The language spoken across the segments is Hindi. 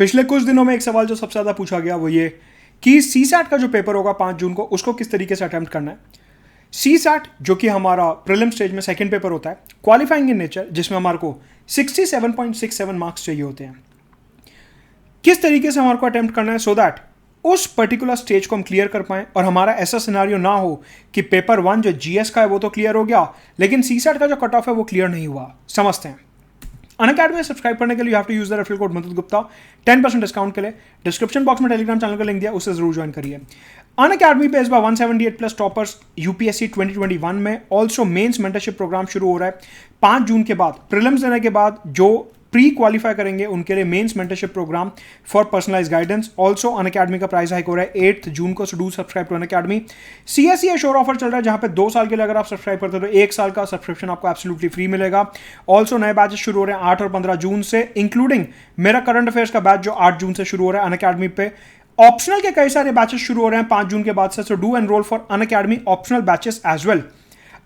पिछले कुछ दिनों में एक सवाल जो सबसे ज़्यादा पूछा गया वो ये कि सीसैट का जो पेपर होगा 5 जून को उसको किस तरीके से अटेम्प्ट करना है। सीसैट जो कि हमारा प्रीलिम स्टेज में सेकंड पेपर होता है, क्वालिफाइंग इन नेचर, जिसमें हमारे को 67.67 मार्क्स चाहिए होते हैं। किस तरीके से हमारे को अटेम्प्ट करना है सो दैट उस पर्टिकुलर स्टेज को हम क्लियर कर पाएं और हमारा ऐसा सिनेरियो ना हो कि पेपर 1 जो जीएस का है वो तो क्लियर हो गया लेकिन सीसैट का जो कट ऑफ है वो क्लियर नहीं हुआ। समझते हैं। अनअकैडमी में सब्सक्राइब करने के लिए you have to use the referral code Madhu Gupta 10% discount के लिए। डिस्क्रिप्शन बॉक्स में टेलीग्राम चैनल का लिंक दिया, उससे जरूर ज्वाइन करिए। अनअकैडमी पे इस बार 178 प्लस टॉपर्स यूपीएससी 2021 में ऑल्सो मेंस मेंटरशिप प्रोग्राम शुरू हो रहा है 5 जून के बाद। प्रीलिम्स देने के बाद जो प्री क्वालिफाई करेंगे उनके लिए mains mentorship programme for personalise guidance. Also Unacademy का प्राइस हाइक हो रहा है 8 जून को, so do subscribe to Unacademy. CSC sure offer चल रहा है जहां पे 2 साल के लिए अगर आप सब्सक्राइब करते हो तो 1 साल का सब्सक्रिप्शन आपको एब्सोल्युटली फ्री मिलेगा। ऑल्सो नए बैचेस शुरू हो रहे हैं 8 और 15 जून से, इंक्लूडिंग मेरा करंट अफेयर्स का बैच जो 8 जून से शुरू हो रहा है अनअकैडमी पे। ऑप्शनल के कई सारे बैचेस शुरू हो रहे हैं 5 जून के बाद से, so do enrol for Unacademy optional batches as well.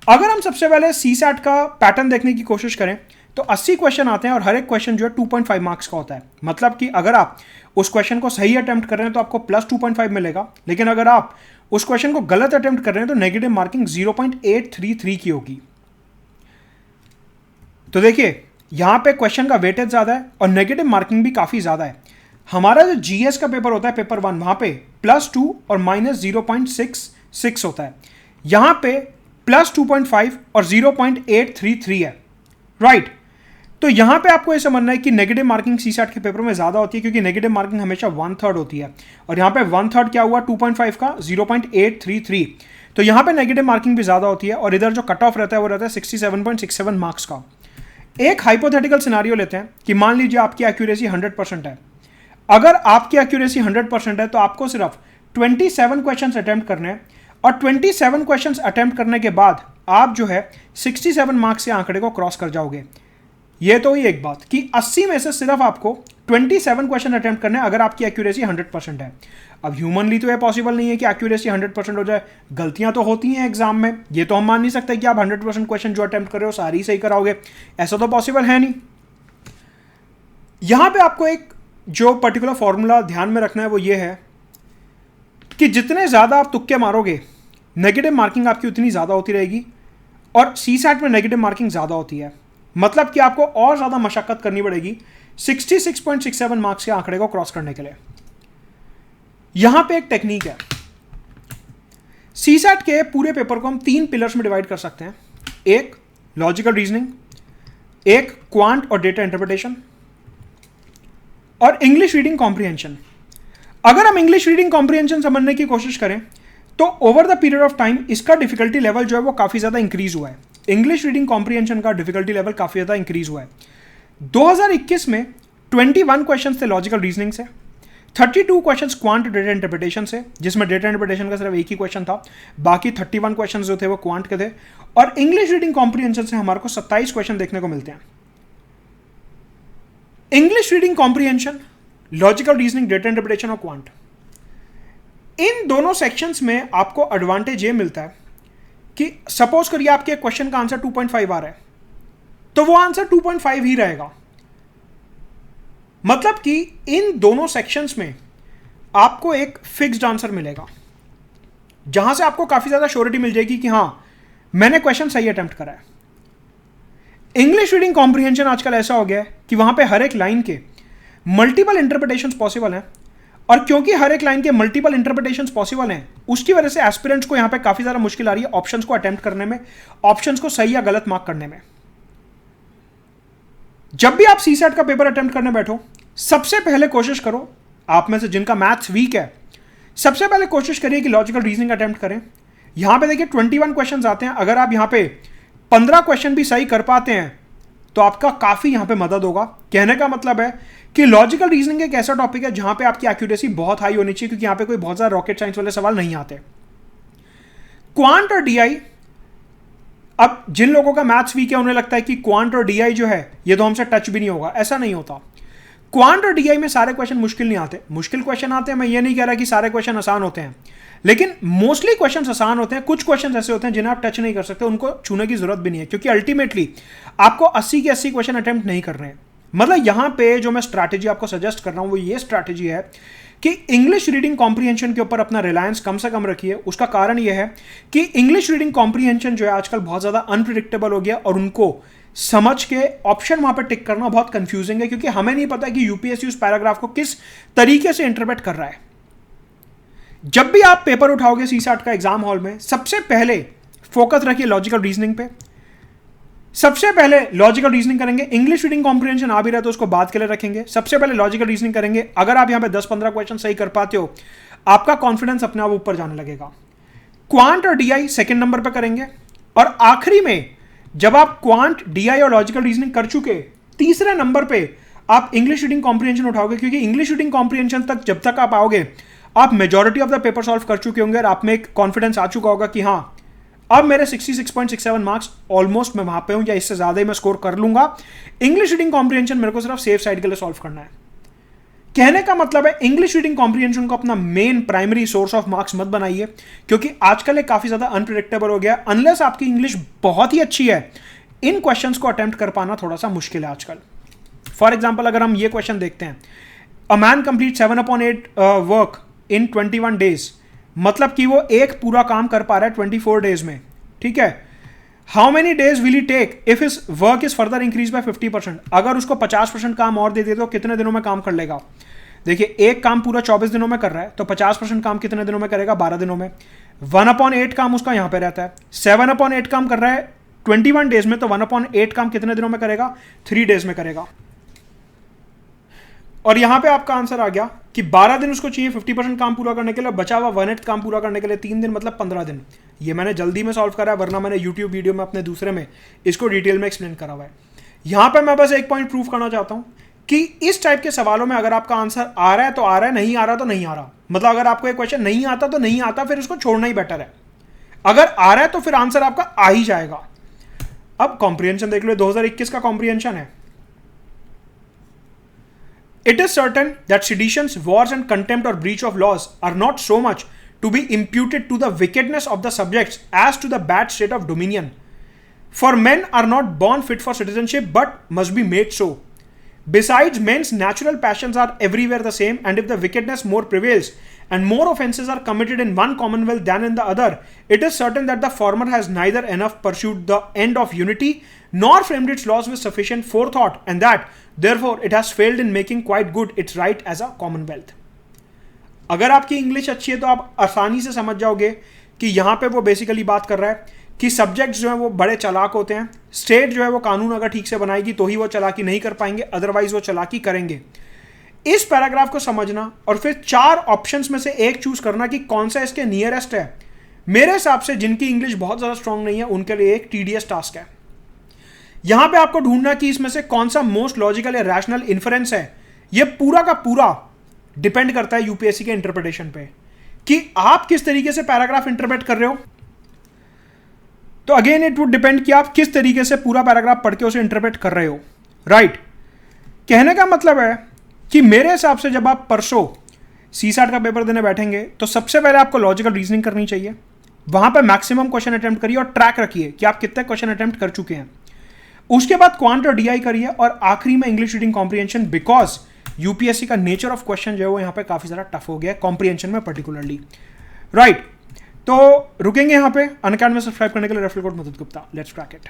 अगर हम सबसे पहले सीसैट का पैटर्न देखने की कोशिश करें तो 80 क्वेश्चन आते हैं और हर एक क्वेश्चन जो है 2.5 मार्क्स का होता है। मतलब कि अगर आप उस क्वेश्चन को सही अटेम्प्ट कर रहे हैं तो आपको प्लस 2.5 मिलेगा, लेकिन अगर आप उस क्वेश्चन को गलत अटेम्प्ट कर रहे हैं तो नेगेटिव मार्किंग 0.833 की होगी। तो देखिए यहां पे क्वेश्चन का वेटेज ज्यादा है और नेगेटिव मार्किंग भी काफी ज्यादा है। हमारा जो जीएस का पेपर होता है पेपर 1, वहां पे +2 और -0.66 होता है। यहां पे +2.5 और 0.833 है, राइट। तो यहां पे आपको यह समझना है कि नेगेटिव मार्किंग सीसैट के पेपर में ज्यादा होती है क्योंकि नेगेटिव मार्किंग हमेशा 1/3 होती है और यहां पे 1/3 क्या हुआ 2.5 का 0.833। तो यहां पे नेगेटिव मार्किंग भी ज्यादा होती है और इधर जो कट ऑफ रहता है वो रहता है 67.67 मार्क्स का। एक हाइपोथेटिकल सिनेरियो लेते हैं कि मान लीजिए आपकी एक्यूरेसी 100% है। अगर आपकी एक्यूरेसी 100% है तो आपको सिर्फ 27 क्वेश्चन अटेम्प्ट करने हैं और 27 क्वेश्चन अटेम्प्ट करने के बाद आप जो है 67 मार्क्स के आंकड़े को क्रॉस कर जाओगे। ये तो ही एक बात कि 80 में से सिर्फ आपको 27 क्वेश्चन अटेम्प्ट करने हैं अगर आपकी एक्यूरेसी 100% है। अब ह्यूमनली तो ये पॉसिबल नहीं है कि एक्यूरेसी 100% हो जाए, गलतियां तो होती हैं एग्जाम में। ये तो हम मान नहीं सकते कि आप 100% क्वेश्चन जो अटेम्प्ट कर रहे हो सारी सही कराओगे, ऐसा तो पॉसिबल है नहीं। यहां पे आपको एक जो पर्टिकुलर फॉर्मूला ध्यान में रखना है वो ये है कि जितने ज्यादा आप तुक्के मारोगे नेगेटिव मार्किंग आपकी उतनी ज्यादा होती रहेगी और सीसैट में नेगेटिव मार्किंग ज्यादा होती है। मतलब कि आपको और ज्यादा मशक्कत करनी पड़ेगी 66.67 मार्क्स के आंकड़े को क्रॉस करने के लिए। यहां पे एक टेक्निक है। सीसैट के पूरे पेपर को हम 3 पिलर्स में डिवाइड कर सकते हैं। एक लॉजिकल रीजनिंग, एक क्वांट और डेटा इंटरप्रिटेशन और इंग्लिश रीडिंग कॉम्प्रिहेंशन। अगर हम इंग्लिश रीडिंग कॉम्प्रिहेंशन समझने की कोशिश करें तो over the period of time इसका डिफिकल्टी लेवल जो है वो काफी ज्यादा इंक्रीज हुआ है। इंग्लिश रीडिंग कॉम्प्रिहेंशन का डिफिकल्टी लेवल काफी ज्यादा इंक्रीज हुआ है। 2021 में 21 क्वेश्चंस थे लॉजिकल रीजनिंग से, 32 क्वेश्चंस क्वांट डेटा इंटरप्रिटेशन से, जिसमें डेटा इंटरप्रिटेशन का सिर्फ एक ही क्वेश्चन था, बाकी 31 क्वेश्चन जो थे वो क्वांट के थे। और इंग्लिश रीडिंग कॉम्प्रिहेंशन से हमारे को 27 क्वेश्चन देखने को मिलते हैं। English reading comprehension, logical reasoning, data interpretation और क्वांट, इन दोनों सेक्शंस में आपको एडवांटेज ये मिलता है कि सपोज करिए आपके क्वेश्चन का आंसर 2.5 आ रहा है तो वो आंसर 2.5 ही रहेगा। मतलब कि इन दोनों सेक्शंस में आपको एक फिक्स्ड आंसर मिलेगा जहां से आपको काफी ज्यादा श्योरिटी मिल जाएगी कि हां मैंने क्वेश्चन सही अटेम्प्ट करा है। इंग्लिश रीडिंग कॉम्प्रिहेंशन आजकल ऐसा हो गया है कि वहां पे हर एक लाइन के मल्टीपल इंटरप्रिटेशंस पॉसिबल हैं और क्योंकि हर एक लाइन के मल्टीपल इंटरप्रिटेशंस पॉसिबल हैं उसकी वजह से एस्पिरेंट्स को यहां पे काफी ज्यादा मुश्किल आ रही है ऑप्शंस को अटेम्प्ट करने में, ऑप्शंस को सही या गलत मार्क करने में। जब भी आप सीसैट का पेपर अटेम्प्ट करने बैठो सबसे पहले कोशिश करो, आप में से जिनका मैथ्स वीक है सबसे पहले कोशिश करिए कि लॉजिकल रीजनिंग अटेम्प्ट करें। यहां पे देखिए 21 क्वेश्चन आते हैं, अगर आप यहां पे 15 क्वेश्चन भी सही कर पाते हैं तो आपका काफी यहां पे मदद होगा। कहने का मतलब है कि लॉजिकल रीजनिंग एक ऐसा टॉपिक है जहां पे आपकी एक्यूरेसी बहुत हाई होनी चाहिए क्योंकि यहां पे कोई बहुत ज्यादा रॉकेट साइंस वाले सवाल नहीं आते। क्वांट और डीआई, अब जिन लोगों का मैथ्स वीक है उन्हें लगता है कि क्वांट और डीआई जो है ये तो हमसे टच भी नहीं होगा, ऐसा नहीं होता। क्वांट और डीआई में सारे क्वेश्चन मुश्किल नहीं आते, मुश्किल क्वेश्चन आते हैं। मैं ये नहीं कह रहा कि सारे क्वेश्चन आसान होते हैं, लेकिन मोस्टली क्वेश्चन आसान होते हैं। कुछ क्वेश्चन ऐसे होते हैं जिन्हें आप टच नहीं कर सकते, उनको छूने की जरूरत भी नहीं है क्योंकि अल्टीमेटली आपको 80 के 80 क्वेश्चन अटेम्प्ट नहीं करने हैं। मतलब यहां पे जो मैं स्ट्रैटेजी आपको सजेस्ट कर रहा हूं वो ये स्ट्रैटेजी है कि इंग्लिश रीडिंग कॉम्प्रीहेंशन के ऊपर अपना रिलायंस कम से कम रखिए। उसका कारण यह है कि इंग्लिश रीडिंग कॉम्प्रीहेंशन जो है आजकल बहुत ज़्यादा अनप्रिडिक्टेबल हो गया और उनको समझ के ऑप्शन वहां पे टिक करना बहुत कंफ्यूजिंग है, क्योंकि हमें नहीं पता कि यूपीएससी उस पैराग्राफ को किस तरीके से इंटरप्रेट कर रहा है। जब भी आप पेपर उठाओगे सीसैट का एग्जाम हॉल में, सबसे पहले फोकस रखिए लॉजिकल रीजनिंग पे। सबसे पहले लॉजिकल रीजनिंग करेंगे। इंग्लिश रीडिंग कॉम्प्रिहेंशन आ भी रहा है तो उसको बात के लिए रखेंगे। सबसे पहले लॉजिकल रीजनिंग करेंगे। अगर आप यहां पे 10-15 क्वेश्चन सही कर पाते हो, आपका कॉन्फिडेंस अपने आप ऊपर जाने लगेगा। क्वांट और डीआई सेकंड नंबर पे करेंगे, और आखिरी में जब आप क्वांट, डीआई और लॉजिकल रीजनिंग कर चुके, तीसरे नंबर पे आप इंग्लिश रीडिंग कॉम्प्रिहेंशन उठाओगे, क्योंकि इंग्लिश रीडिंग कॉम्प्रिहेंशन तक जब तक आप आओगे, आप majority of the paper solve कर चुके होंगे और आप में एक कॉन्फिडेंस आ चुका होगा कि हाँ, अब मेरे 66.67 मार्क्स ऑलमोस्ट मैं वहां पे हूं या इससे ज्यादा ही मैं स्कोर कर लूंगा। इंग्लिश रीडिंग कॉम्प्रिहेंशन मेरे को सिर्फ सेफ साइड के लिए सॉल्व करना है। कहने का मतलब है इंग्लिश रीडिंग कॉम्प्रिहेंशन को अपना main primary source of marks मत बनाइए, क्योंकि आजकल ये काफी ज्यादा अनप्रिडिक्टेबल हो गया। अनलेस आपकी इंग्लिश बहुत ही अच्छी है, इन क्वेश्चंस को अटेम्प्ट कर पाना थोड़ा सा मुश्किल है आजकल। फॉर एग्जाम्पल अगर हम ये क्वेश्चन देखते हैं, a man complete 7/8 work in 21 days, मतलब कि वो एक पूरा काम कर पा रहा है 24 डेज में, ठीक है। How many days will he take if his work is further increase by 50%? अगर उसको 50% काम और दे दे तो कितने दिनों में काम कर लेगा? देखिए, एक काम पूरा 24 दिनों में कर रहा है तो 50% काम कितने दिनों में करेगा? 12 दिनों में। 1/8 काम उसका यहां पे रहता है। 7/8 काम कर रहा है 21 डेज में, तो 1/8 काम कितने दिनों में करेगा? 3 डेज में करेगा। और यहां पे आपका आंसर आ गया कि 12 दिन उसको चाहिए 50% काम पूरा करने के लिए, बचा हुआ 1/8 काम पूरा करने के लिए 3 दिन, मतलब 15 दिन। ये मैंने जल्दी में सॉल्व करा है, वरना मैंने यूट्यूब वीडियो में अपने दूसरे में इसको डिटेल में एक्सप्लेन करा हुआ है। यहां पे मैं बस एक पॉइंट प्रूव करना चाहता हूं कि इस टाइप के सवालों में अगर आपका आंसर आ रहा है तो आ रहा है, नहीं आ रहा तो नहीं आ रहा। मतलब अगर आपको एक क्वेश्चन नहीं आता तो नहीं आता, फिर उसको छोड़ना ही बेटर है। अगर आ रहा है तो फिर आंसर आपका आ ही जाएगा। अब कॉम्प्रिहेंशन देख लो, 2021 का कॉम्प्रिहेंशन है। It is certain that seditions, wars and contempt or breach of laws are not so much to be imputed to the wickedness of the subjects as to the bad state of dominion. For men are not born fit for citizenship but must be made so. Besides, men's natural passions are everywhere the same, and if the wickedness more prevails and more offences are committed in one commonwealth than in the other, it is certain that the former has neither enough pursued the end of unity nor framed its laws with sufficient forethought, and that therefore it has failed in making quite good its right as a commonwealth. अगर आपकी इंग्लिश अच्छी है तो आप आसानी से समझ जाओगे कि यहां पे वो बेसिकली बात कर रहा है कि सब्जेक्ट्स जो है वो बड़े चालाक होते हैं। स्टेट जो है वो कानून अगर ठीक से बनाएगी तो ही वो चालाकी नहीं कर पाएंगे, अदरवाइज वो चालाकी करेंगे। इस पैराग्राफ को समझना और फिर 4 ऑप्शंस में से एक चूज करना कि कौन सा इसके नियरेस्ट है, मेरे हिसाब से जिनकी इंग्लिश बहुत ज्यादा स्ट्रांग नहीं है उनके लिए एक टीडियस टास्क है। यहां पे आपको ढूंढना कि इसमें से कौन सा मोस्ट लॉजिकल या रैशनल इन्फरेंस है। यह पूरा का पूरा डिपेंड करता है यूपीएससी के इंटरप्रिटेशन पे कि आप किस तरीके से पैराग्राफ इंटरप्रेट कर रहे हो। तो अगेन इट वुड डिपेंड कि आप किस तरीके से पूरा पैराग्राफ पढ़ के उसे इंटरप्रेट कर रहे हो, राइट। कहने का मतलब है कि मेरे हिसाब से जब आप परसों सीसैट का पेपर देने बैठेंगे तो सबसे पहले आपको लॉजिकल रीजनिंग करनी चाहिए। वहां पर मैक्सिमम क्वेश्चन अटेम्प्ट करिए और ट्रैक रखिए कि आप कितने क्वेश्चन अटेम्प्ट कर चुके हैं। उसके बाद क्वांट और डीआई करिए और आखिरी में English reading comprehension, because UPSC का नेचर ऑफ क्वेश्चन जो है वो यहाँ पे काफी ज्यादा टफ हो गया है, कॉम्प्रिहेंशन में पर्टिकुलरली, राइट। तो रुकेंगे यहाँ पे। अनअकैडमी में सब्सक्राइब करने के लिए रेफरल कोड मदद गुप्ता। Let's crack it.